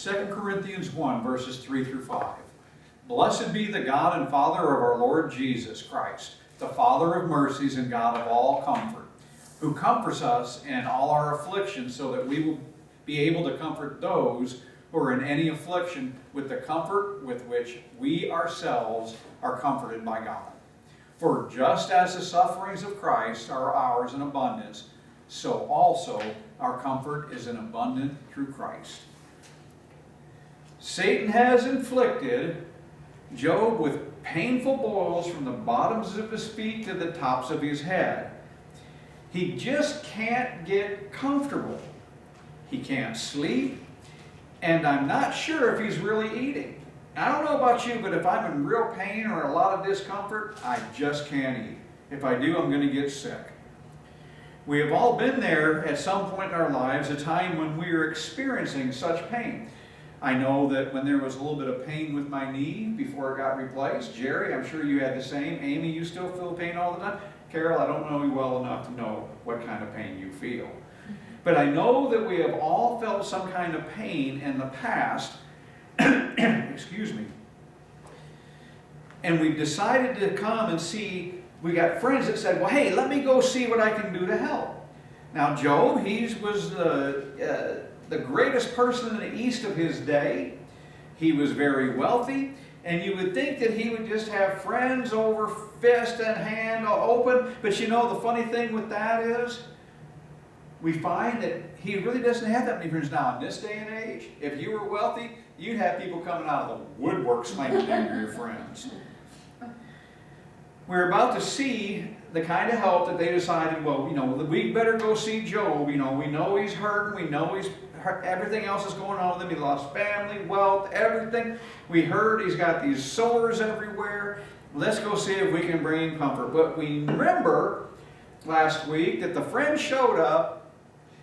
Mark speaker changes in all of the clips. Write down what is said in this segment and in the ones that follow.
Speaker 1: 2 Corinthians 1, verses 3 through 5. Blessed be the God and Father of our Lord Jesus Christ, the Father of mercies and God of all comfort, who comforts us in all our affliction, so that we will be able to comfort those who are in any affliction with the comfort with which we ourselves are comforted by God. For just as the sufferings of Christ are ours in abundance, so also our comfort is in abundance through Christ. Satan has inflicted Job with painful boils from the bottoms of his feet to the tops of his head. He just can't get comfortable. He can't sleep, and I'm not sure if he's really eating. I don't know about you, but if I'm in real pain or a lot of discomfort, I just can't eat. If I do, I'm going to get sick. We have all been there at some point in our lives, a time when we are experiencing such pain. I know that when there was a little bit of pain with my knee before it got replaced. Jerry, I'm sure you had the same. Amy, you still feel pain all the time? Carol, I don't know you well enough to know what kind of pain you feel. But I know that we have all felt some kind of pain in the past, excuse me, and we've decided to come and see. We got friends that said, well, hey, let me go see what I can do to help. Now, Job, he was the greatest person in the east of his day. He was very wealthy, and you would think that he would just have friends over fist and hand open. But you know, the funny thing with that is, we find that he really doesn't have that many friends now in this day and age. If you were wealthy, you'd have people coming out of the woodwork slamming into your friends. We're about to see the kind of help that they decided, well, you know, we better go see Job. You know, we know he's hurting. We know he's hurt. Everything else is going on with him. He lost family, wealth, everything. We heard he's got these sores everywhere. Let's go see if we can bring him comfort. But we remember last week that the friends showed up,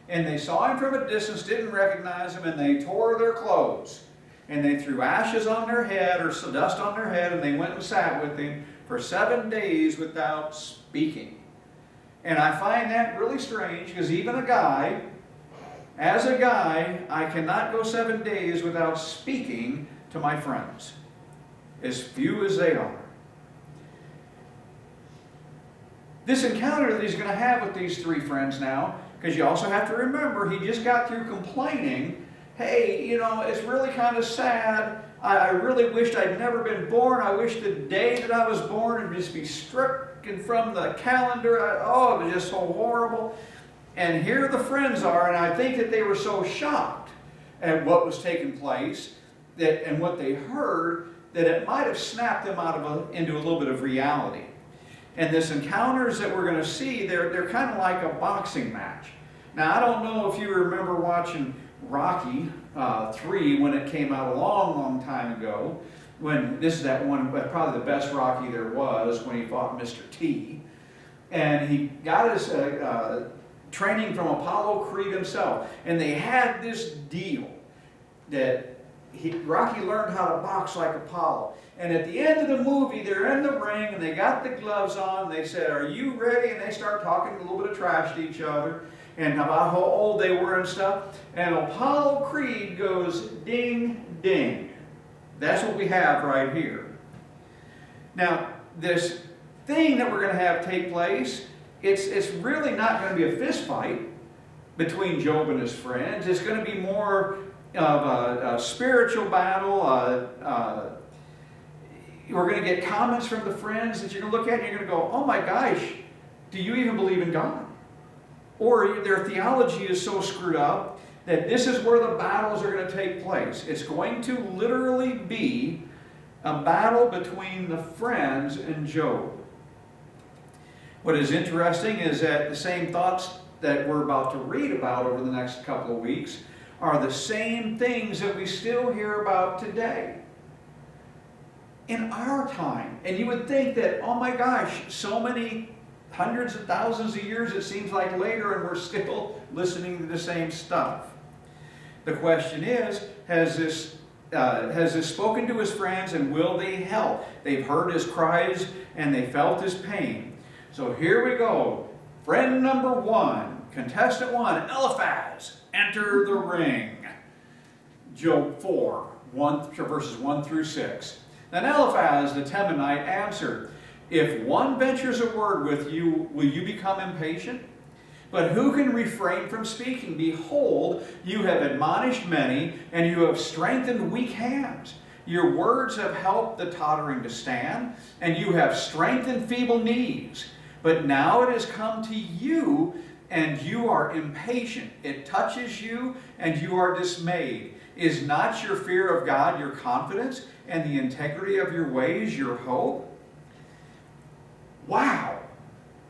Speaker 1: and they saw him from a distance, didn't recognize him, and they tore their clothes. And they threw ashes on their head, or dust on their head, and they went and sat with him for 7 days without speaking. And I find that really strange, because even as a guy, I cannot go 7 days without speaking to my friends, as few as they are. This encounter that he's going to have with these three friends now, because you also have to remember, he just got through complaining, hey, you know, it's really kind of sad. I really wished I'd never been born. I wish the day that I was born would just be stricken from the calendar. It was just so horrible. And here the friends are, and I think that they were so shocked at what was taking place and what they heard, that it might have snapped them into a little bit of reality. And this encounters that we're going to see, they're kind of like a boxing match. Now, I don't know if you remember watching Rocky 3 when it came out a long, long time ago. When this is that one, probably the best Rocky there was, when he fought Mr. T. And he got his training from Apollo Creed himself. And they had this deal that Rocky learned how to box like Apollo. And at the end of the movie, they're in the ring and they got the gloves on. They said, are you ready? And they start talking a little bit of trash to each other and about how old they were and stuff. And Apollo Creed goes, ding, ding. That's what we have right here. Now, this thing that we're going to have take place, it's really not going to be a fist fight between Job and his friends. It's going to be more of a spiritual battle. We're going to get comments from the friends that you're going to look at and you're going to go, oh my gosh, do you even believe in God? Or their theology is so screwed up that this is where the battles are going to take place. It's going to literally be a battle between the friends and Job. What is interesting is that the same thoughts that we're about to read about over the next couple of weeks are the same things that we still hear about today. In our time. And you would think that, oh my gosh, so many hundreds of thousands of years, it seems like later, and we're still listening to the same stuff. The question is, has this spoken to his friends, and will they help? They've heard his cries and they felt his pain. So here we go. Friend number one, contestant one, Eliphaz, enter the ring. Job 4, verses 1 through 6. Then Eliphaz the Temanite answered, if one ventures a word with you, will you become impatient? But who can refrain from speaking? Behold, you have admonished many, and you have strengthened weak hands. Your words have helped the tottering to stand, and you have strengthened feeble knees. But now it has come to you, and you are impatient. It touches you, and you are dismayed. Is not your fear of God your confidence, and the integrity of your ways your hope? Wow!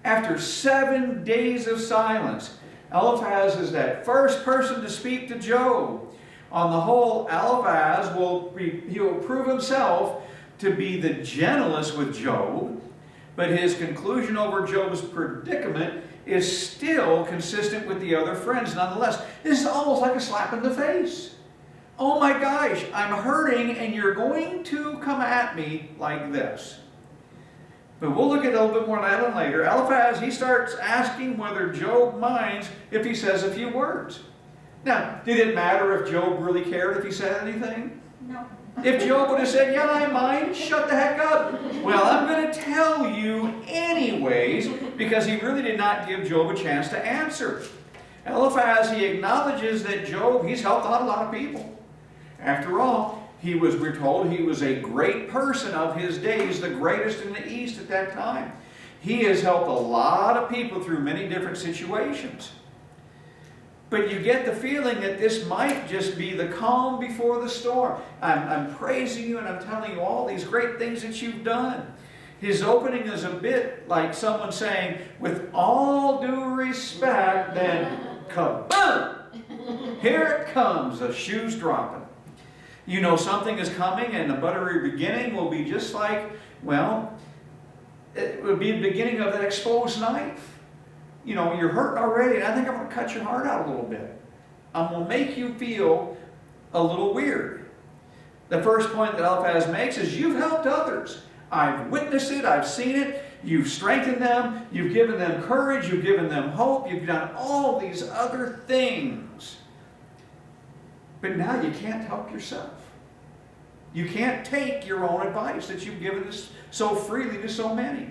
Speaker 1: After 7 days of silence, Eliphaz is that first person to speak to Job. On the whole, Eliphaz will prove himself to be the gentlest with Job, but his conclusion over Job's predicament is still consistent with the other friends nonetheless. This is almost like a slap in the face. Oh my gosh, I'm hurting and you're going to come at me like this. But we'll look at a little bit more of that later. Eliphaz, he starts asking whether Job minds if he says a few words. Now, did it matter if Job really cared if he said anything?
Speaker 2: No.
Speaker 1: If Job would have said, yeah, I mind, shut the heck up. Well, I'm going to tell you anyways, because he really did not give Job a chance to answer. Eliphaz, he acknowledges that Job, he's helped out a lot of people. After all, we're told he was a great person of his days, the greatest in the East at that time. He has helped a lot of people through many different situations. But you get the feeling that this might just be the calm before the storm. I'm praising you and I'm telling you all these great things that you've done. His opening is a bit like someone saying, with all due respect, then kaboom! Here it comes, the shoe's dropping. You know something is coming, and the buttery beginning will be just like, well, it will be the beginning of that exposed knife. You know, you're hurting already, and I think I'm going to cut your heart out a little bit. I'm going to make you feel a little weird. The first point that Eliphaz makes is, you've helped others. I've witnessed it, I've seen it. You've strengthened them, you've given them courage, you've given them hope, you've done all these other things. But now you can't help yourself. You can't take your own advice that you've given us so freely to so many.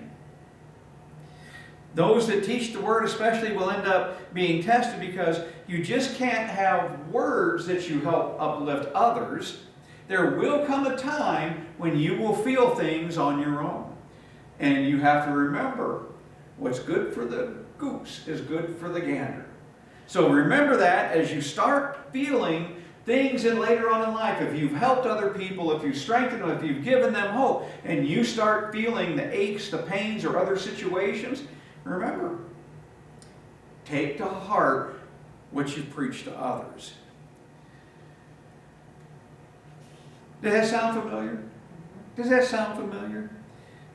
Speaker 1: Those that teach the Word especially will end up being tested because you just can't have words that you help uplift others. There will come a time when you will feel things on your own. And you have to remember, what's good for the goose is good for the gander. So remember that as you start feeling things in later on in life, if you've helped other people, if you've strengthened them, if you've given them hope, and you start feeling the aches, the pains, or other situations, remember, take to heart what you preach to others. Does that sound familiar? Does that sound familiar?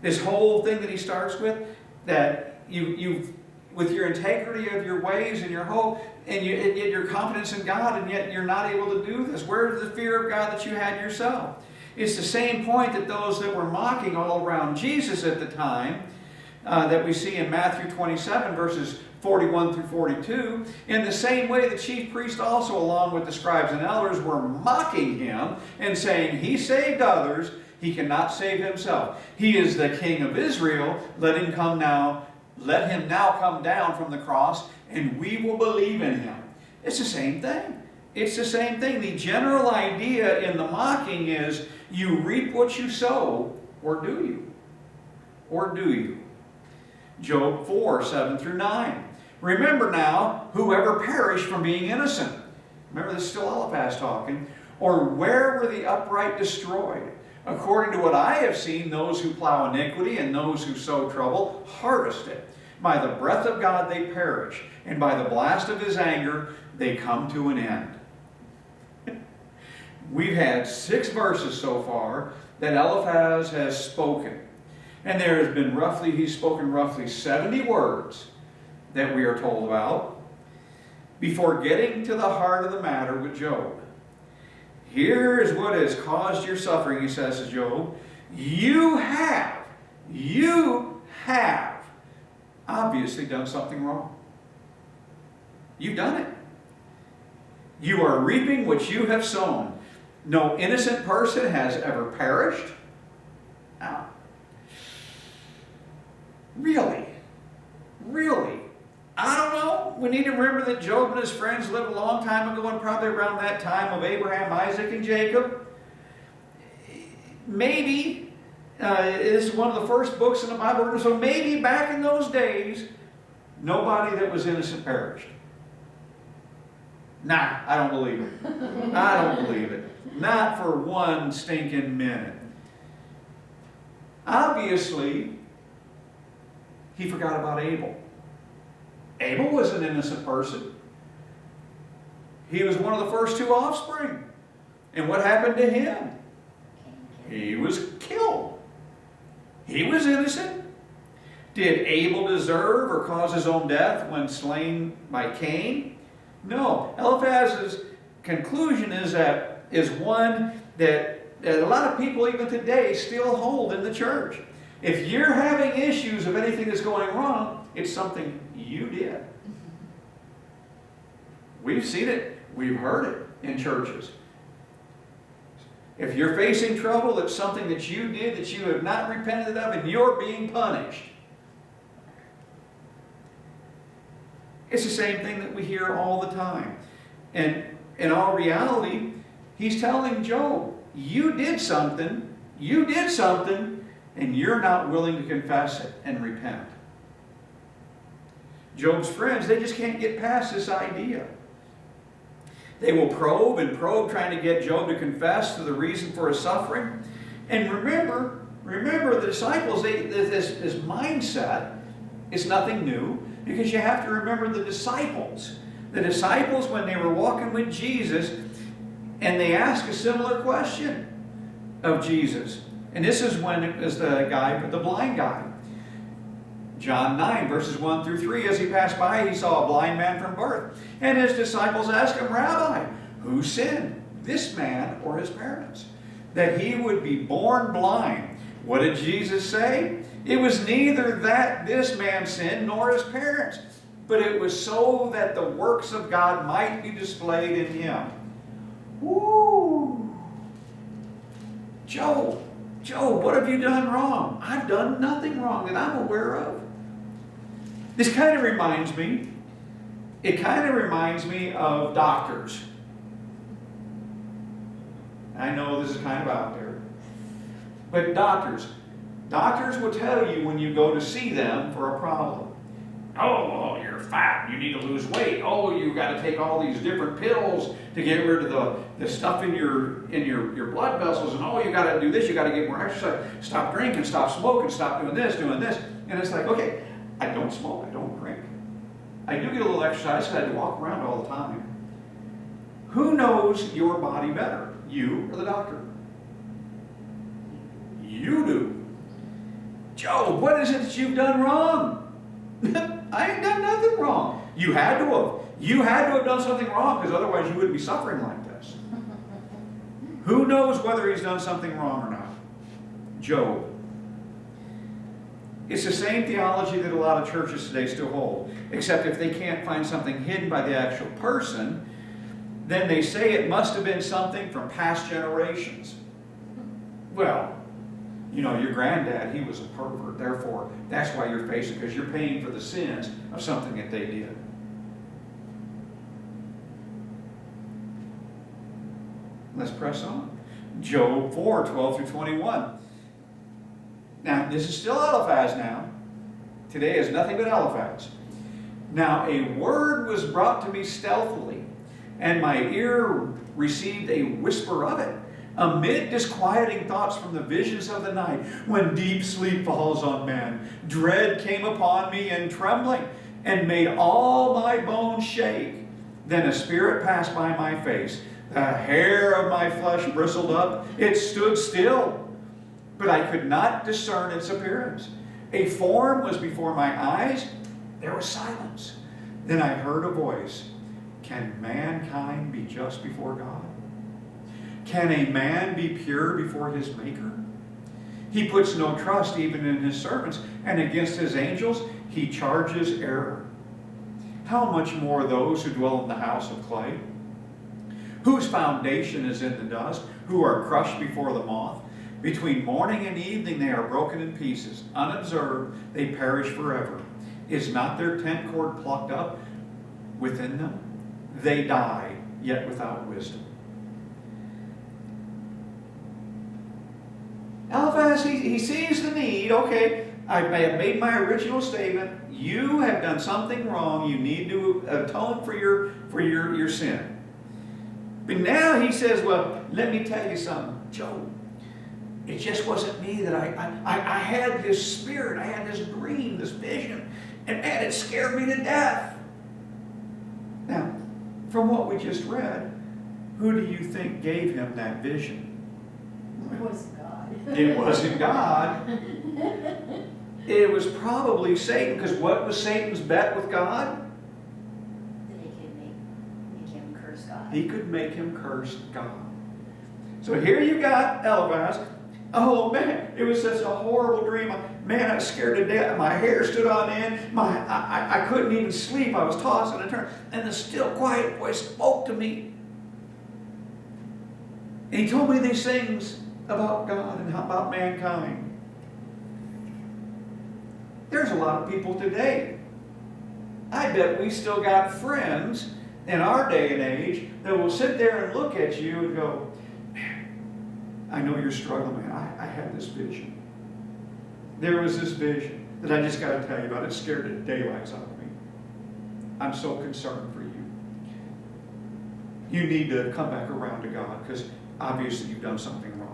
Speaker 1: This whole thing that he starts with, that you've with your integrity of your ways and your hope, and yet your confidence in God, and yet you're not able to do this. Where's the fear of God that you had yourself? It's the same point that those that were mocking all around Jesus at the time, that we see in Matthew 27, verses 41 through 42. In the same way, the chief priest also, along with the scribes and elders, were mocking him and saying, he saved others, he cannot save himself. He is the King of Israel. Let him now come down from the cross, and we will believe in him. It's the same thing. It's the same thing. The general idea in the mocking is, you reap what you sow, or do you? Or do you? Job 4, 7 through 9. Remember now, whoever perished from being innocent. Remember, this is still Eliphaz talking. Or where were the upright destroyed? According to what I have seen, those who plow iniquity and those who sow trouble harvest it. By the breath of God they perish, and by the blast of his anger they come to an end. We've had 6 verses so far that Eliphaz has spoken. And there has been he's spoken roughly 70 words that we are told about before getting to the heart of the matter with Job. Here is what has caused your suffering, he says to Job. You have obviously done something wrong. You've done it. You are reaping what you have sown. No innocent person has ever perished. Now, really? Really? I don't know. We need to remember that Job and his friends lived a long time ago, and probably around that time of Abraham, Isaac, and Jacob. Maybe it's one of the first books in the Bible, so maybe back in those days, nobody that was innocent perished. Nah, I don't believe it. I don't believe it. Not for one stinking minute. Obviously, he forgot about Abel. Abel was an innocent person. He was one of the first two offspring. And what happened to him? He was killed. He was innocent. Did Abel deserve or cause his own death when slain by Cain? No. Eliphaz's conclusion is one that a lot of people even today still hold in the church. If you're having issues of anything that's going wrong, it's something you did. We've seen it. We've heard it in churches. If you're facing trouble, it's something that you did that you have not repented of, and you're being punished. It's the same thing that we hear all the time. And in all reality, he's telling Job, you did something, and you're not willing to confess it and repent. Job's friends, they just can't get past this idea. They will probe and probe, trying to get Job to confess to the reason for his suffering. And remember the disciples, this mindset is nothing new, because you have to remember the disciples. The disciples, when they were walking with Jesus, and they asked a similar question of Jesus. And this is when it was the blind guy. John 9, verses 1 through 3, as he passed by, he saw a blind man from birth. And his disciples asked him, Rabbi, who sinned, this man or his parents, that he would be born blind? What did Jesus say? It was neither that this man sinned nor his parents, but it was so that the works of God might be displayed in him. Woo! Job, what have you done wrong? I've done nothing wrong that I'm aware of. This kind of reminds me, of doctors. I know this is kind of out there. But doctors will tell you when you go to see them for a problem. Oh, you're fat, you need to lose weight. Oh, you got to take all these different pills to get rid of the stuff in your blood vessels. And oh, you got to do this, you got to get more exercise. Stop drinking, stop smoking, stop doing this. And it's like, okay, I don't smoke, I don't drink. I do get a little exercise because I walk around all the time. Who knows your body better, you or the doctor? You do. Job, what is it that you've done wrong? I ain't done nothing wrong. You had to have. You had to have done something wrong, because otherwise you wouldn't be suffering like this. Who knows whether he's done something wrong or not? Job. It's the same theology that a lot of churches today still hold, except if they can't find something hidden by the actual person, then they say it must have been something from past generations. Well, you know, your granddad, he was a pervert. Therefore, that's why you're facing, because you're paying for the sins of something that they did. Let's press on. Job 4, 12 through 21. Now, this is still Eliphaz now. Today is nothing but Eliphaz. Now, a word was brought to me stealthily, and my ear received a whisper of it. Amid disquieting thoughts from the visions of the night, when deep sleep falls on man, dread came upon me and trembling, and made all my bones shake. Then a spirit passed by my face. The hair of my flesh bristled up. It stood still, but I could not discern its appearance. A form was before my eyes. There was silence. Then I heard a voice. Can mankind be just before God? Can a man be pure before his Maker? He puts no trust even in his servants, and against his angels he charges error. How much more those who dwell in the house of clay? Whose foundation is in the dust, who are crushed before the moth. Between morning and evening they are broken in pieces. Unobserved, they perish forever. Is not their tent cord plucked up within them? They die, yet without wisdom. Eliphaz, he sees the need. Okay, I may have made my original statement. You have done something wrong. You need to atone for your sin. But now he says, well, let me tell you something, Job. It just wasn't me that I had this spirit. I had this dream, this vision. And man, it scared me to death. Now, from what we just read, who do you think gave him that vision?
Speaker 2: It was God.
Speaker 1: It wasn't God. It was probably Satan, because what was Satan's bet with God?
Speaker 2: That he could make him curse God.
Speaker 1: He could make him curse God. So here you got Eliphaz. Oh man, it was such a horrible dream. Man, I was scared to death. My hair stood on end. I couldn't even sleep. I was tossing and turning. And the still quiet voice spoke to me. And he told me these things about God and about mankind. There's a lot of people today. I bet we still got friends in our day and age that will sit there and look at you and go, man, I know you're struggling, man. I had this vision. There was this vision that I just got to tell you about. It scared the daylights out of me. I'm so concerned for you. You need to come back around to God, because obviously you've done something wrong.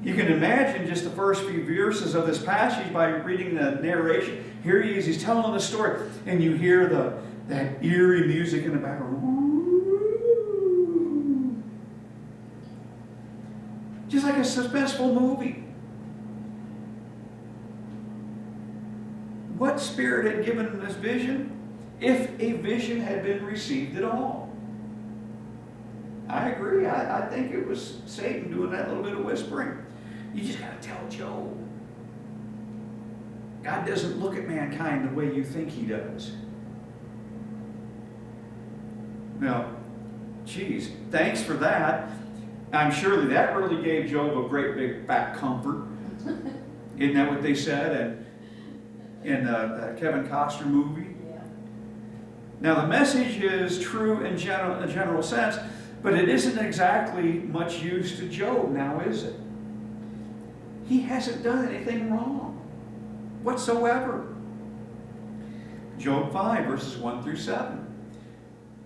Speaker 1: You can imagine just the first few verses of this passage by reading the narration. Here he is, he's telling the story, and you hear that eerie music in the background. Just like a suspenseful movie. What spirit had given him this vision? If a vision had been received at all. I agree. I think it was Satan doing that little bit of whispering. You just got to tell Job. God doesn't look at mankind the way you think he does. Now, geez, thanks for that. I'm sure that really gave Job a great big back comfort. Isn't that what they said in the Kevin Costner movie?
Speaker 2: Yeah.
Speaker 1: Now the message is true in a general sense, but it isn't exactly much use to Job now, is it? He hasn't done anything wrong whatsoever. Job 5, verses 1 through 7.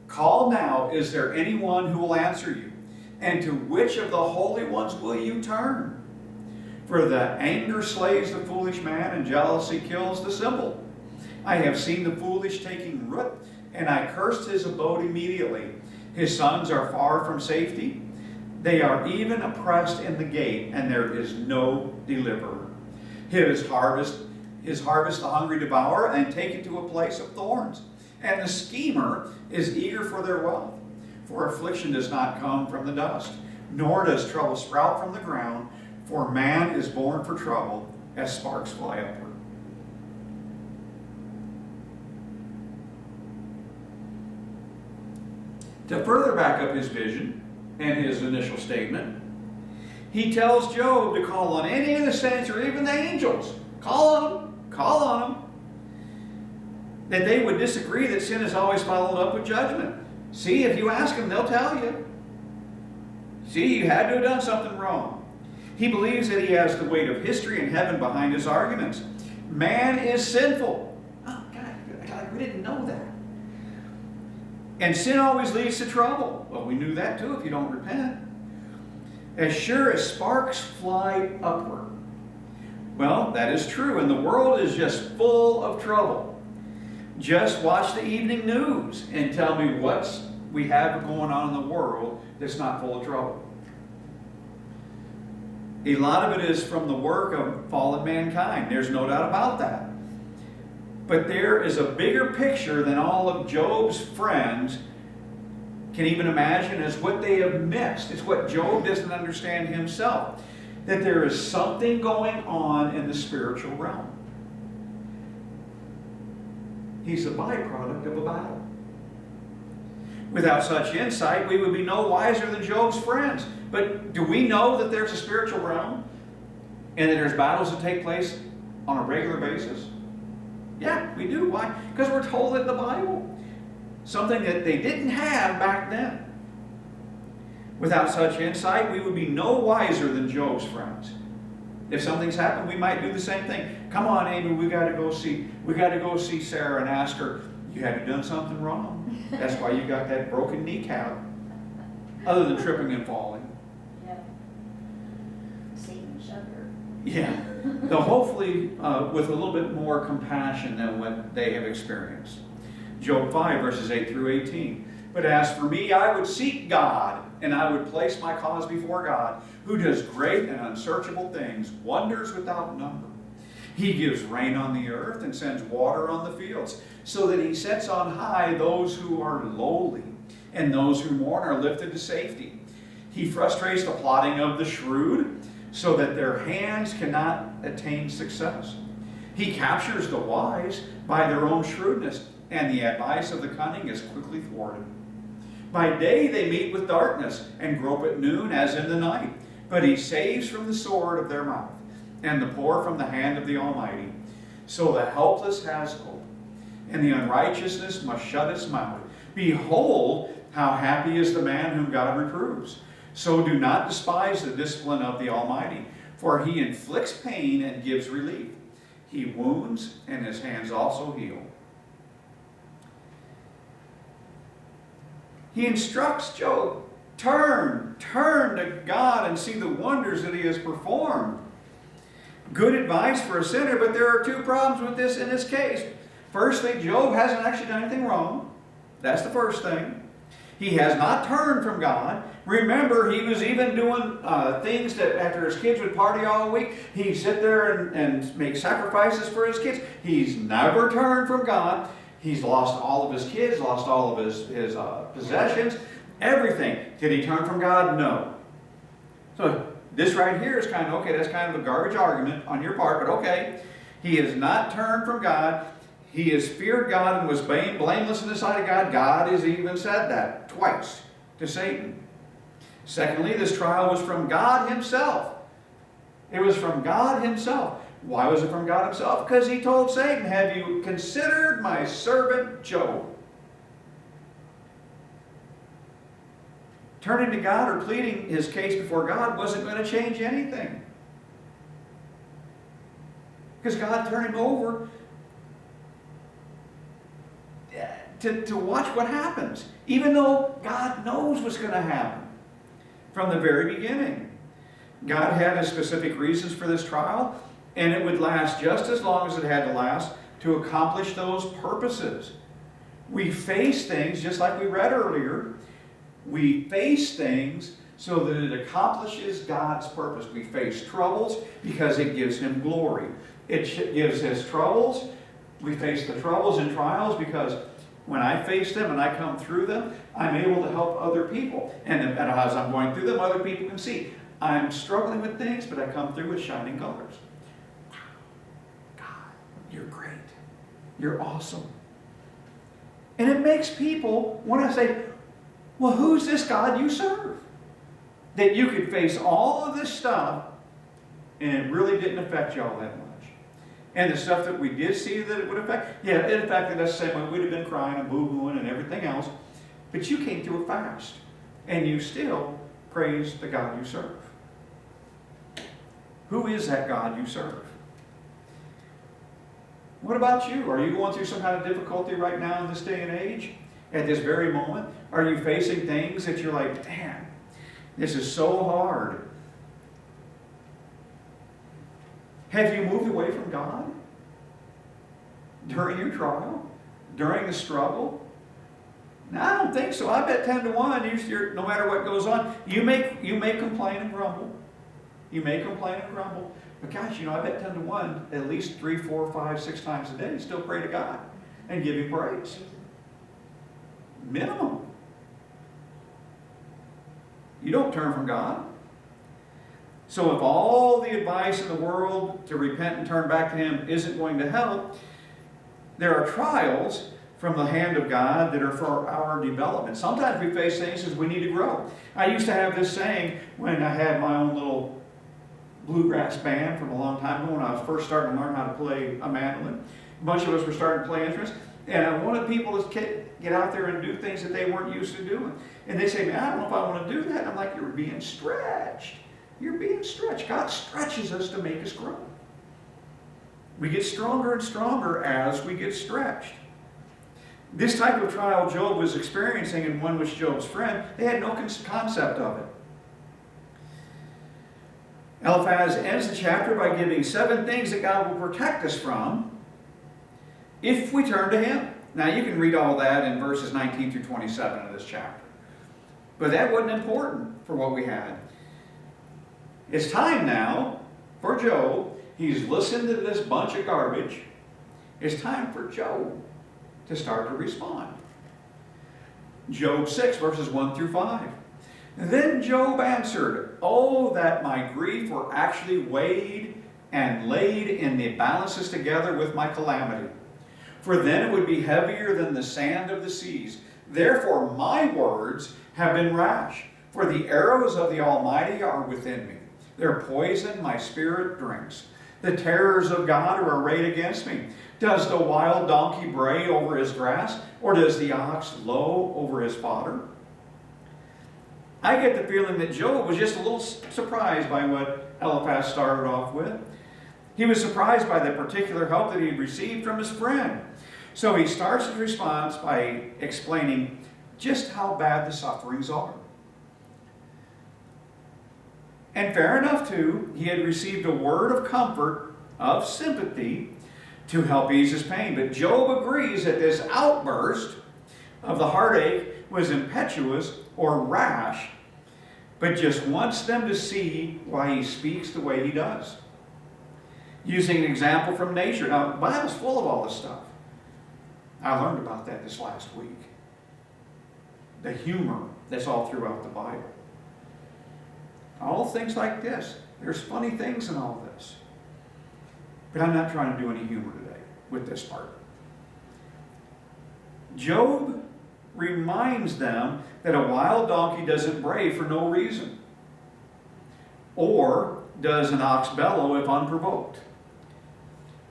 Speaker 1: Call now, is there anyone who will answer you? And to which of the holy ones will you turn? For the anger slays the foolish man, and jealousy kills the simple. I have seen the foolish taking root, and I cursed his abode immediately. His sons are far from safety. They are even oppressed in the gate, and there is no deliverer. His harvest the hungry devour, and take it to a place of thorns. And the schemer is eager for their wealth. For affliction does not come from the dust, nor does trouble sprout from the ground. For man is born for trouble, as sparks fly upward. To further back up his vision and his initial statement, he tells Job to call on any of the saints or even the angels. Call on them. That they would disagree that sin is always followed up with judgment. See, if you ask them, they'll tell you. See, you had to have done something wrong. He believes that he has the weight of history and heaven behind his arguments. Man is sinful. Oh, God, we didn't know that. And sin always leads to trouble. Well, we knew that too if you don't repent. As sure as sparks fly upward. Well, that is true, and the world is just full of trouble. Just watch the evening news and tell me what we have going on in the world that's not full of trouble. A lot of it is from the work of fallen mankind. There's no doubt about that. But there is a bigger picture than all of Job's friends can even imagine. Is what they have missed. It's what Job doesn't understand himself. That there is something going on in the spiritual realm. He's a byproduct of a battle. Without such insight, we would be no wiser than Job's friends. But do we know that there's a spiritual realm and that there's battles that take place on a regular basis? Yeah, we do. Why? Because we're told in the Bible. Something that they didn't have back then. Without such insight, we would be no wiser than Job's friends. If something's happened, we might do the same thing. Come on, Amy, we got to go see Sarah and ask her, have you done something wrong? That's why you got that broken kneecap. Other than tripping and falling.
Speaker 2: Yeah. Satan shut her.
Speaker 1: Yeah. Though hopefully with a little bit more compassion than what they have experienced. Job 5, verses 8 through 18. But as for me, I would seek God, and I would place my cause before God, who does great and unsearchable things, wonders without number. He gives rain on the earth and sends water on the fields, so that he sets on high those who are lowly, and those who mourn are lifted to safety. He frustrates the plotting of the shrewd, so that their hands cannot attain success. He captures the wise by their own shrewdness, and the advice of the cunning is quickly thwarted. By day they meet with darkness, and grope at noon as in the night. But he saves from the sword of their mouth, and the poor from the hand of the Almighty. So the helpless has hope, and the unrighteousness must shut its mouth. Behold, how happy is the man whom God reproves. So do not despise the discipline of the Almighty, for he inflicts pain and gives relief. He wounds, and his hands also heal. He instructs Job, turn to God and see the wonders that he has performed. Good advice for a sinner, but there are two problems with this in this case. Firstly, Job hasn't actually done anything wrong. That's the first thing. He has not turned from God. Remember, he was even doing things that after his kids would party all week, he'd sit there and make sacrifices for his kids. He's never turned from God. He's lost all of his kids, lost all of his possessions, everything. Did he turn from God? No. So this right here is kind of, okay, that's kind of a garbage argument on your part, but okay. He has not turned from God. He has feared God and was blameless in the sight of God. God has even said that twice to Satan. Secondly, this trial was from God himself. It was from God himself. Why was it from God himself? Because he told Satan, have you considered my servant Job? Turning to God or pleading his case before God wasn't going to change anything. Because God turned him over to watch what happens. Even though God knows what's going to happen from the very beginning. God had his specific reasons for this trial, and it would last just as long as it had to last to accomplish those purposes. We face things, just like we read earlier, we face things so that it accomplishes God's purpose. We face troubles because it gives him glory. It gives his troubles. We face the troubles and trials because when I face them and I come through them, I'm able to help other people. And as I'm going through them, other people can see. I'm struggling with things, but I come through with shining colors. God, you're great. You're awesome. And it makes people want to say, well, who's this God you serve? That you could face all of this stuff and it really didn't affect you all that much. And the stuff that we did see that it would affect, yeah, it affected us the same way. We'd have been crying and boo-hooing and everything else. But you came through it fast. And you still praise the God you serve. Who is that God you serve? What about you? Are you going through some kind of difficulty right now in this day and age? At this very moment? Are you facing things that you're like, man, this is so hard? Have you moved away from God during your trial? During the struggle? No, I don't think so. I bet 10 to 1, you're, no matter what goes on, you may complain and grumble. You may complain and grumble. But gosh, I bet 10 to 1, at least 3, 4, 5, 6 times a day, still pray to God and give him praise. Minimum. You don't turn from God. So if all the advice in the world to repent and turn back to him isn't going to help, there are trials from the hand of God that are for our development. Sometimes we face things as we need to grow. I used to have this saying when I had my own little bluegrass band from a long time ago, when I was first starting to learn how to play a mandolin. A bunch of us were starting to play instruments, and I wanted people to get out there and do things that they weren't used to doing. And they say, man, I don't know if I want to do that. And I'm like, you're being stretched. You're being stretched. God stretches us to make us grow. We get stronger and stronger as we get stretched. This type of trial Job was experiencing, and one which Job's friend, they had no concept of it. Eliphaz ends the chapter by giving 7 things that God will protect us from if we turn to Him. Now you can read all that in verses 19 through 27 of this chapter. But that wasn't important for what we had. It's time now for Job. He's listened to this bunch of garbage. It's time for Job to start to respond. Job 6, verses 1 through 5. Then Job answered, oh, that my grief were actually weighed and laid in the balances together with my calamity. For then it would be heavier than the sand of the seas. Therefore my words have been rash, for the arrows of the Almighty are within me. Their poison my spirit drinks. The terrors of God are arrayed against me. Does the wild donkey bray over his grass, or does the ox low over his fodder? I get the feeling that Job was just a little surprised by what Eliphaz started off with. He was surprised by the particular help that he had received from his friend. So he starts his response by explaining just how bad the sufferings are. And fair enough, too, he had received a word of comfort, of sympathy, to help ease his pain. But Job agrees that this outburst of the heartache was impetuous or rash, but just wants them to see why he speaks the way he does. Using an example from nature. Now, the Bible's full of all this stuff. I learned about that this last week. The humor that's all throughout the Bible. All things like this. There's funny things in all this. But I'm not trying to do any humor today with this part. Job reminds them that a wild donkey doesn't bray for no reason. Or does an ox bellow if unprovoked?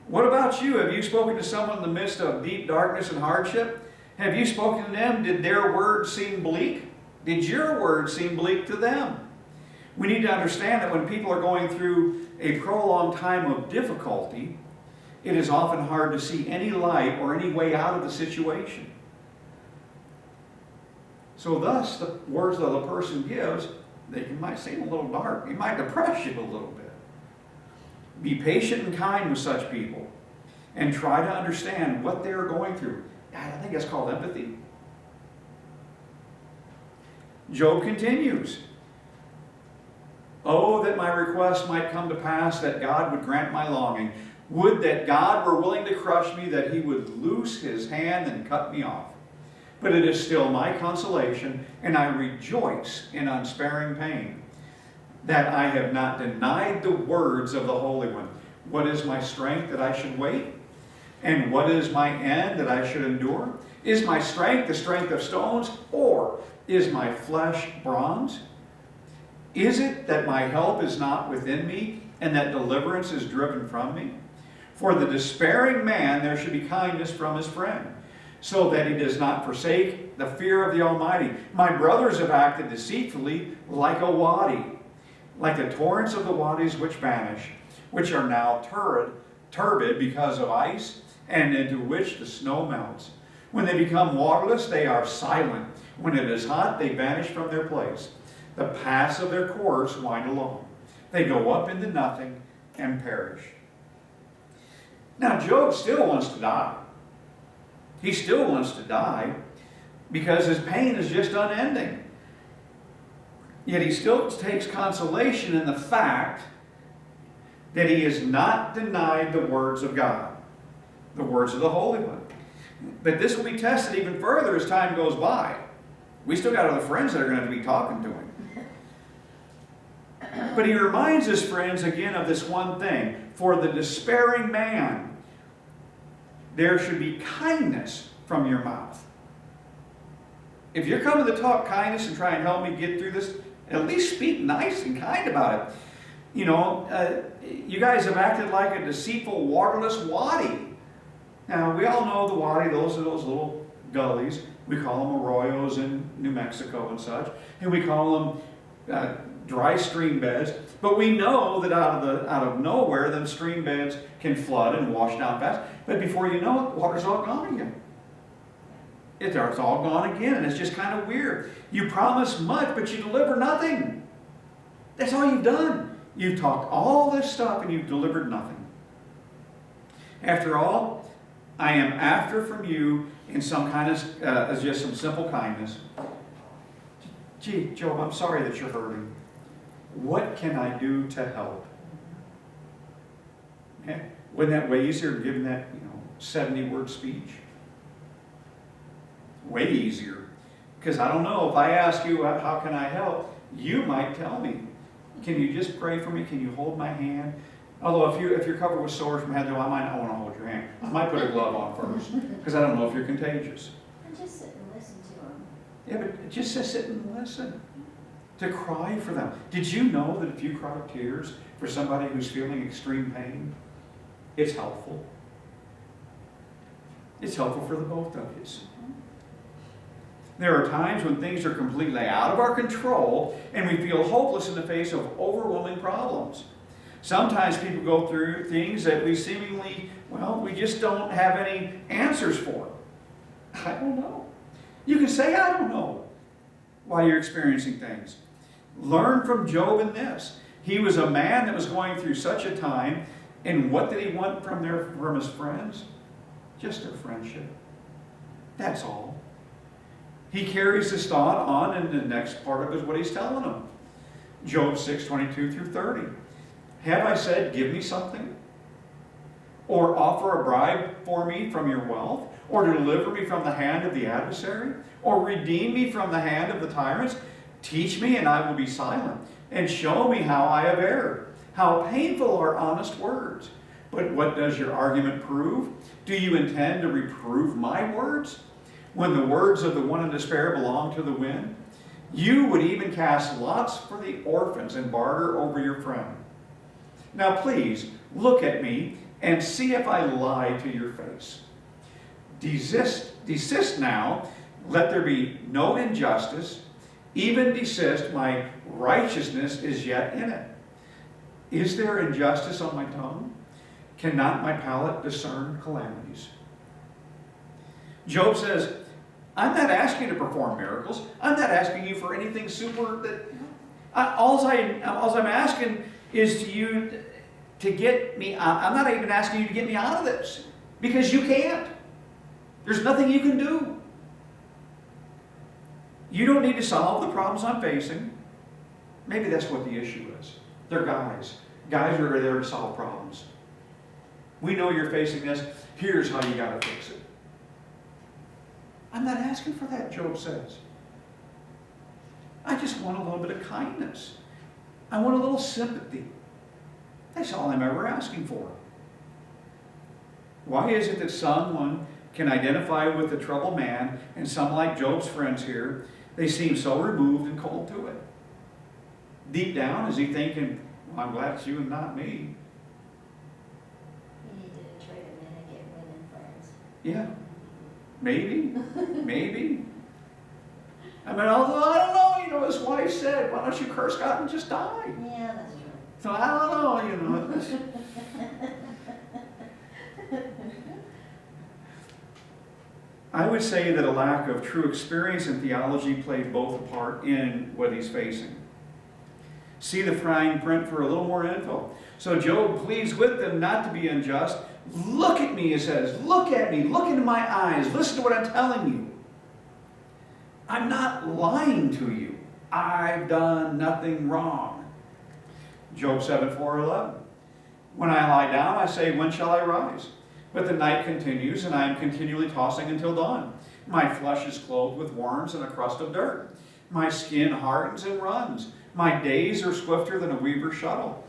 Speaker 1: What about you? Have you spoken to someone in the midst of deep darkness and hardship? Have you spoken to them? Did their words seem bleak? Did your words seem bleak to them? We need to understand that when people are going through a prolonged time of difficulty, it is often hard to see any light or any way out of the situation. So thus, the words that a person gives, might seem a little dark. They might depress you a little bit. Be patient and kind with such people and try to understand what they're going through. I think that's called empathy. Job continues. Oh, that my request might come to pass, that God would grant my longing. Would that God were willing to crush me, that He would loose His hand and cut me off. But it is still my consolation, and I rejoice in unsparing pain, that I have not denied the words of the Holy One. What is my strength that I should wait? And what is my end that I should endure? Is my strength the strength of stones, or is my flesh bronze? Is it that my help is not within me, and that deliverance is driven from me? For the despairing man there should be kindness from his friend, so that he does not forsake the fear of the Almighty. My brothers have acted deceitfully like a wadi, like the torrents of the wadis which vanish, which are now turbid because of ice, and into which the snow melts. When they become waterless, they are silent. When it is hot, they vanish from their place. The paths of their course wind along. They go up into nothing and perish. Now, Job still wants to die. He still wants to die because his pain is just unending. Yet he still takes consolation in the fact that he has not denied the words of God, the words of the Holy One. But this will be tested even further as time goes by. We still got other friends that are going to be talking to him. But he reminds his friends again of this one thing. For the despairing man, there should be kindness from your mouth. If you're coming to talk kindness and try and help me get through this, at least speak nice and kind about it. You know, you guys have acted like a deceitful, waterless wadi. Now, we all know the wadi, those are those little gullies. We call them arroyos in New Mexico and such. And we call them dry stream beds. But we know that out of nowhere, them stream beds can flood and wash down fast. But before you know it, water's all gone again. It's all gone again, and it's just kind of weird. You promise much, but you deliver nothing. That's all you've done. You've talked all this stuff, and you've delivered nothing. After all, I am after from you in some kind of, just some simple kindness. Gee, Job, I'm sorry that you're hurting. What can I do to help? Wouldn't that way easier than giving that, 70-word speech? Way easier. Because I don't know, if I ask you, how can I help? You might tell me. Can you just pray for me? Can you hold my hand? Although if you're covered with sores from head to toe, I might not want to hold your hand. I might put a glove on first. Because I don't know if you're contagious.
Speaker 2: And just sit and listen to them.
Speaker 1: Yeah, but just to sit and listen. To cry for them. Did you know that if you cry tears for somebody who's feeling extreme pain, it's helpful? It's helpful for the both of you. There are times when things are completely out of our control and we feel hopeless in the face of overwhelming problems. Sometimes people go through things that we seemingly, we just don't have any answers for. I don't know. You can say, I don't know, while you're experiencing things. Learn from Job in this. He was a man that was going through such a time, and what did he want from his friends? Just their friendship. That's all. He carries this thought on, and the next part of it is what he's telling them. Job 6:22-30. Have I said, give me something? Or offer a bribe for me from your wealth? Or deliver me from the hand of the adversary? Or redeem me from the hand of the tyrants? Teach me, and I will be silent. And show me how I have erred. How painful are honest words. But what does your argument prove? Do you intend to reprove my words? When the words of the one in despair belong to the wind? You would even cast lots for the orphans and barter over your friend. Now please, look at me and see if I lie to your face. Desist now, let there be no injustice. Even desist, my righteousness is yet in it. Is there injustice on my tongue? Cannot my palate discern calamities? Job says, I'm not asking you to perform miracles. I'm not asking you for anything super. All I'm asking is to get me out. I'm not even asking you to get me out of this, because you can't. There's nothing you can do. You don't need to solve the problems I'm facing. Maybe that's what the issue is. They're guys. Guys are there to solve problems. We know you're facing this. Here's how you got to fix it. I'm not asking for that, Job says. I just want a little bit of kindness. I want a little sympathy. That's all I'm ever asking for. Why is it that someone can identify with the troubled man, and some, like Job's friends here, they seem so removed and cold to it? Deep down, is he thinking, well, I'm glad it's you and not me?
Speaker 2: You need to trade them in and get women friends.
Speaker 1: Yeah. Maybe. Maybe. I mean, although I don't know, his wife said, why don't you curse God and just die?
Speaker 2: Yeah, that's true.
Speaker 1: So I don't know, I would say that a lack of true experience in theology played both a part in what he's facing. See the fine print for a little more info. So Job pleads with them not to be unjust. Look at me, he says. Look at me. Look into my eyes. Listen to what I'm telling you. I'm not lying to you. I've done nothing wrong. Job 7:4-11. When I lie down, I say, when shall I rise? But the night continues, and I am continually tossing until dawn. My flesh is clothed with worms and a crust of dirt. My skin hardens and runs. My days are swifter than a weaver's shuttle,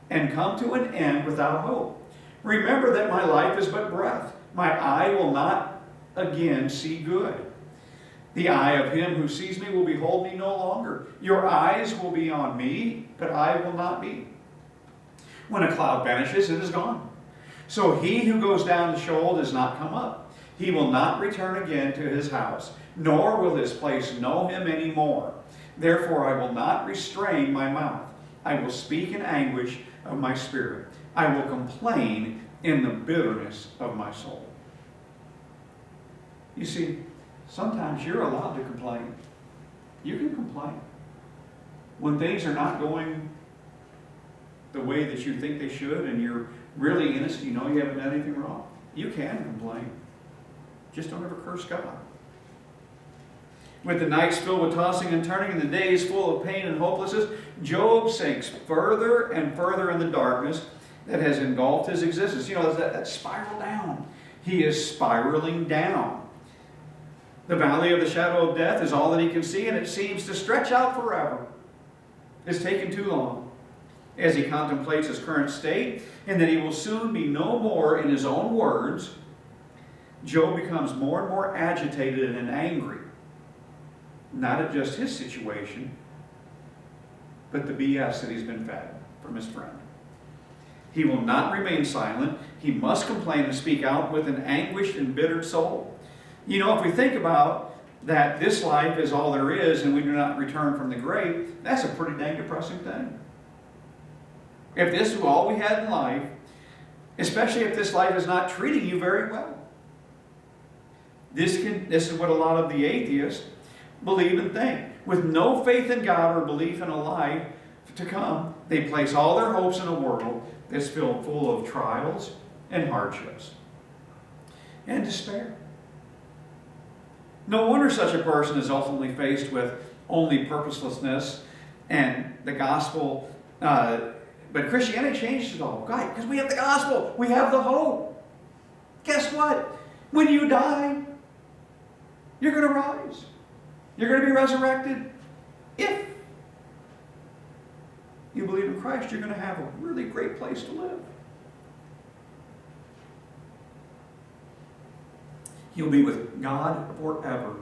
Speaker 1: and come to an end without hope. Remember that my life is but breath. My eye will not again see good. The eye of him who sees me will behold me no longer. Your eyes will be on me, but I will not be. When a cloud vanishes, it is gone. So he who goes down to Sheol does not come up. He will not return again to his house, nor will his place know him any more. Therefore I will not restrain my mouth. I will speak in anguish of my spirit. I will complain in the bitterness of my soul. You see, sometimes you're allowed to complain. You can complain. When things are not going the way that you think they should and you're really innocent, you know you haven't done anything wrong, you can complain. Just don't ever curse God. With the nights filled with tossing and turning and the days full of pain and hopelessness, Job sinks further and further in the darkness that has engulfed his existence. You know, that spiral down. He is spiraling down. The valley of the shadow of death is all that he can see, and it seems to stretch out forever. It's taken too long. As he contemplates his current state, and that he will soon be no more, in his own words, Job becomes more and more agitated and angry. Not at just his situation, but the BS that he's been fed from his friend. He will not remain silent. He must complain and speak out with an anguished and embittered soul. You know, if we think about that this life is all there is and we do not return from the grave, that's a pretty dang depressing thing. If this is all we had in life, especially if this life is not treating you very well. This is what a lot of the atheists believe and think. With no faith in God or belief in a life to come, they place all their hopes in a world that's filled full of trials and hardships and despair. No wonder such a person is ultimately faced with only purposelessness and the gospel. But Christianity changes it all. Right? Because we have the gospel. We have the hope. Guess what? When you die, you're going to rise. You're going to be resurrected. If you believe in Christ, you're going to have a really great place to live. You'll be with God forever.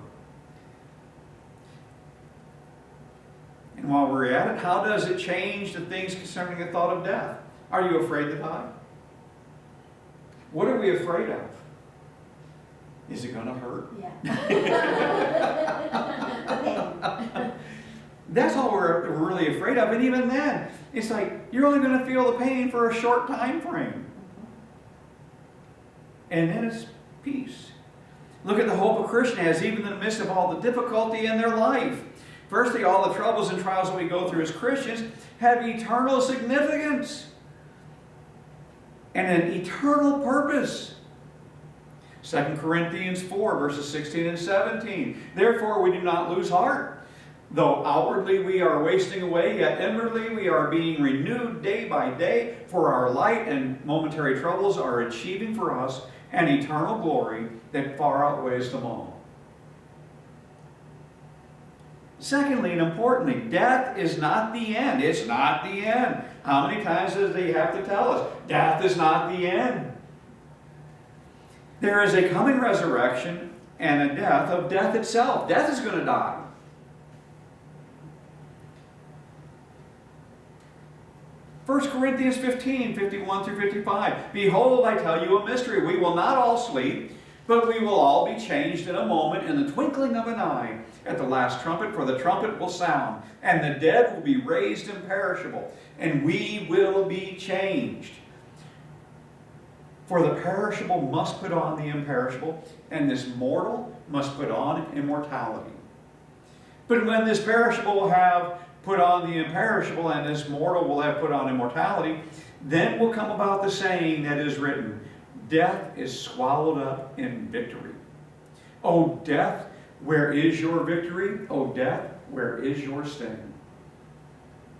Speaker 1: And while we're at it, how does it change the things concerning the thought of death? Are you afraid to die? What are we afraid of? Is it going to hurt?
Speaker 2: Yeah.
Speaker 1: That's all we're really afraid of. And even then, it's like you're only going to feel the pain for a short time frame. And then it's peace. Look at the hope a Christian has, even in the midst of all the difficulty in their life. Firstly, all the troubles and trials that we go through as Christians have eternal significance and an eternal purpose. 2 Corinthians 4, verses 16 and 17. Therefore, we do not lose heart. Though outwardly we are wasting away, yet inwardly we are being renewed day by day, for our light and momentary troubles are achieving for us an eternal glory that far outweighs them all. Secondly, and importantly, death is not the end. It's not the end. How many times does he have to tell us? Death is not the end. There is a coming resurrection and a death of death itself. Death is going to die. First Corinthians 15, 51 through 55. Behold, I tell you a mystery. We will not all sleep, but we will all be changed in a moment, in the twinkling of an eye, at the last trumpet, for the trumpet will sound, and the dead will be raised imperishable, and we will be changed. For the perishable must put on the imperishable, and this mortal must put on immortality. But when this perishable will have put on the imperishable, and this mortal will have put on immortality, then will come about the saying that is written, death is swallowed up in victory. O death, where is your victory? O death, where is your sting?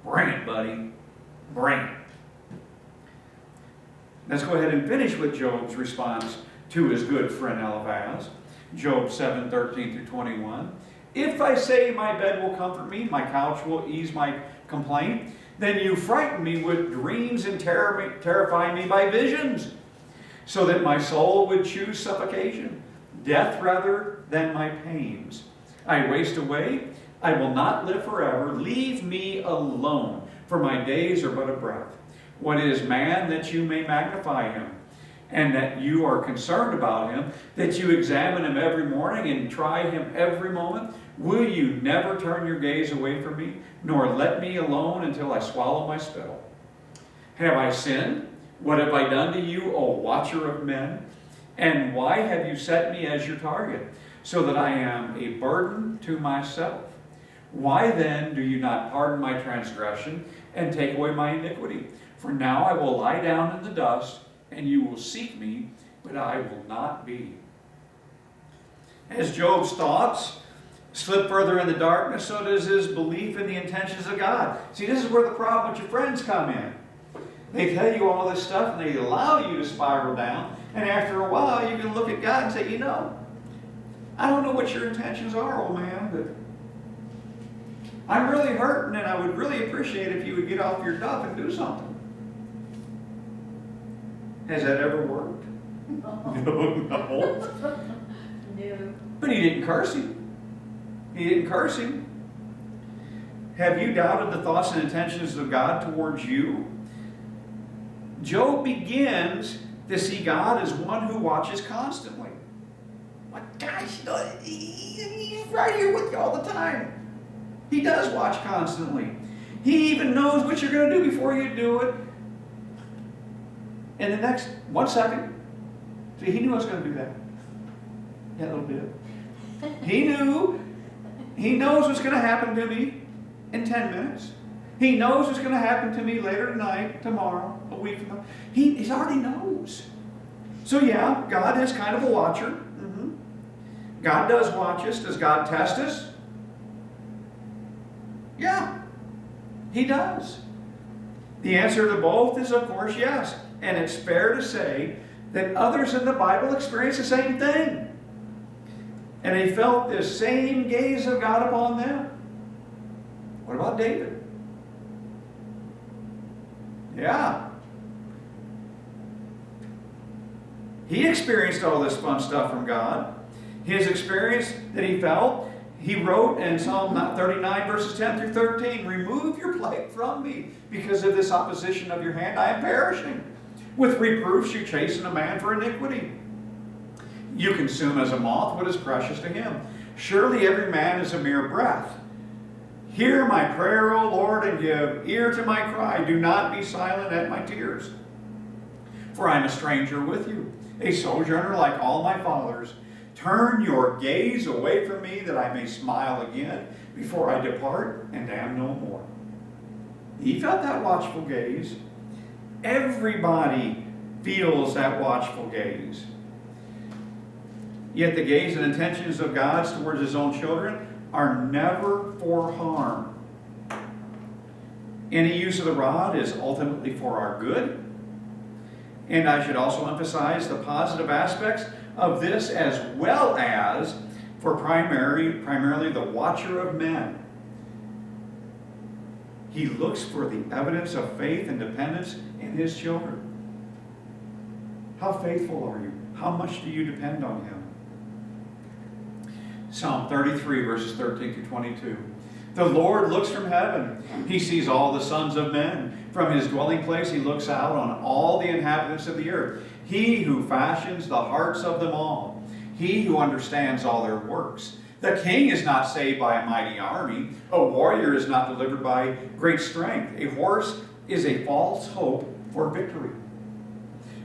Speaker 1: Bring it, buddy. Bring it. Let's go ahead and finish with Job's response to his good friend Eliphaz. Job 7, 13 through 21. If I say my bed will comfort me, my couch will ease my complaint, then you frighten me with dreams and terrify me by visions, so that my soul would choose suffocation. death rather than my pains. I waste away. I will not live forever. Leave me alone, for my days are but a breath. What is man that you may magnify him, and that you are concerned about him, that you examine him every morning and try him every moment? Will you never turn your gaze away from me, nor let me alone until I swallow my spittle? Have I sinned? What have I done to you, O watcher of men? And why have you set me as your target, so that I am a burden to myself? Why then do you not pardon my transgression and take away my iniquity? For now I will lie down in the dust, and you will seek me, but I will not be. As Job's thoughts slip further in the darkness, so does his belief in the intentions of God. See, this is where the problem with your friends come in. They tell you all this stuff, and they allow you to spiral down. And after a while, you can look at God and say, you know, I don't know what your intentions are, old man, but I'm really hurting, and I would really appreciate if you would get off your duff and do something. Has that ever worked? No.
Speaker 2: No.
Speaker 1: But he didn't curse him. He didn't curse him. Have you doubted the thoughts and intentions of God towards you? Job begins to see God as one who watches constantly. My gosh, he's right here with you all the time. He does watch constantly. He even knows what you're going to do before you do it. In the next 1 second. See, he knew I was going to do that. Yeah, a little bit. He knew. He knows what's going to happen to me in 10 minutes. He knows what's going to happen to me later tonight, tomorrow, a week from now. He already knows. So yeah, God is kind of a watcher. Mm-hmm. God does watch us. Does God test us? Yeah, He does. The answer to both is, of course, yes. And it's fair to say that others in the Bible experienced the same thing. And they felt this same gaze of God upon them. What about David? Yeah. He experienced all this fun stuff from God. His experience that he felt, he wrote in Psalm 39, verses 10 through 13, remove your plague from me. Because of this opposition of your hand, I am perishing. With reproofs you chasten a man for iniquity. You consume as a moth what is precious to him. Surely every man is a mere breath. Hear my prayer, O Lord, and give ear to my cry. Do not be silent at my tears. For I am a stranger with you, a sojourner like all my fathers. Turn your gaze away from me, that I may smile again before I depart and am no more. He felt that watchful gaze. Everybody feels that watchful gaze. Yet the gaze and intentions of God towards his own children are never for harm. Any use of the rod is ultimately for our good. And I should also emphasize the positive aspects of this, as well as for primarily the watcher of men. He looks for the evidence of faith and dependence in his children. How faithful are you? How much do you depend on him? Psalm 33, verses 13 through 22. The Lord looks from heaven. He sees all the sons of men. From his dwelling place he looks out on all the inhabitants of the earth. He who fashions the hearts of them all. He who understands all their works. The king is not saved by a mighty army. A warrior is not delivered by great strength. A horse is a false hope for victory.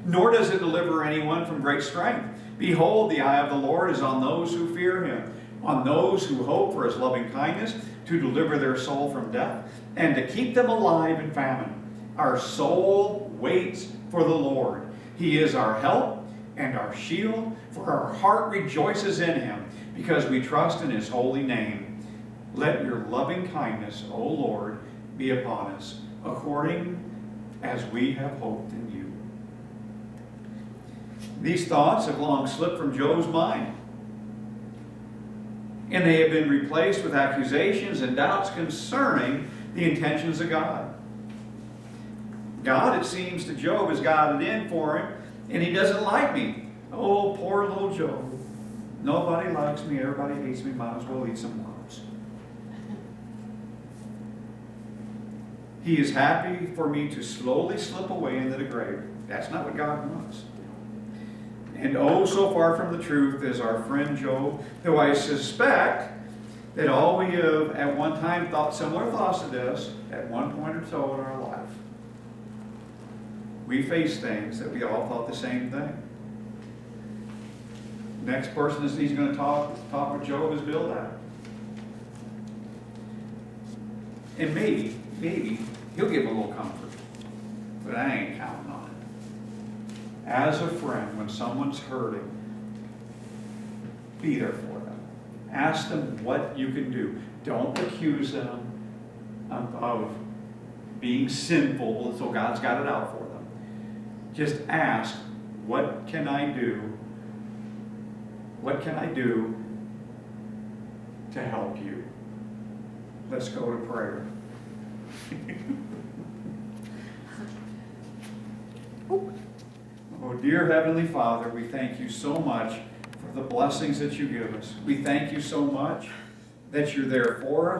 Speaker 1: Nor does it deliver anyone from great strength. Behold, the eye of the Lord is on those who fear him, on those who hope for his loving kindness, to deliver their soul from death, and to keep them alive in famine. Our soul waits for the Lord. He is our help and our shield, for our heart rejoices in him, because we trust in his holy name. Let your loving kindness, O Lord, be upon us, according as we have hoped in you. These thoughts have long slipped from Job's mind, and they have been replaced with accusations and doubts concerning the intentions of God. God, it seems to Job, has got it in for him, and he doesn't like me. Oh, poor little Job. Nobody likes me, everybody hates me, might as well eat some worms. He is happy for me to slowly slip away into the grave. That's not what God wants. And oh, so far from the truth is our friend Job, who I suspect that all we have at one time thought similar thoughts to this at one point or so in our life. We face things that we all thought the same thing. Next person that he's going to talk with Job is Bildad. And maybe he'll give a little comfort. But I ain't counting on it. As a friend, when someone's hurting, be there for them. Ask them what you can do. Don't accuse them of being sinful, so God's got it out for them. Just ask, what can I do? What can I do to help you? Let's go to prayer. Oh, dear Heavenly Father, we thank you so much for the blessings that you give us. We thank you so much that you're there for us.